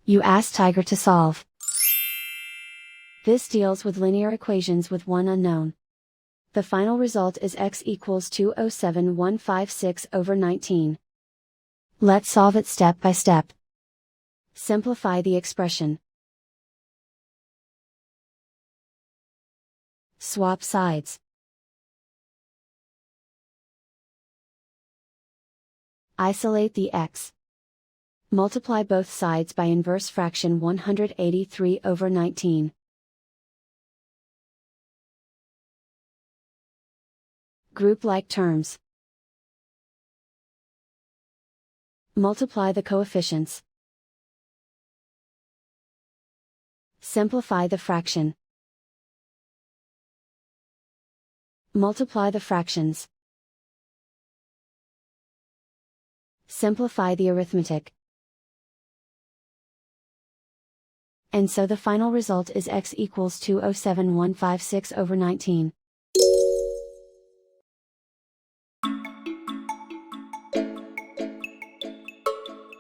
You ask Tiger to solve. This deals with linear equations with one unknown. The final result is x equals 207156 over 19. Let's solve it step by step. Simplify the expression. Swap sides. Isolate the x. Multiply both sides by inverse fraction 183 over 19. Group like terms. Multiply the coefficients. Simplify the fraction. Multiply the fractions. Simplify the arithmetic. And so the final result is x equals 207156 over 19.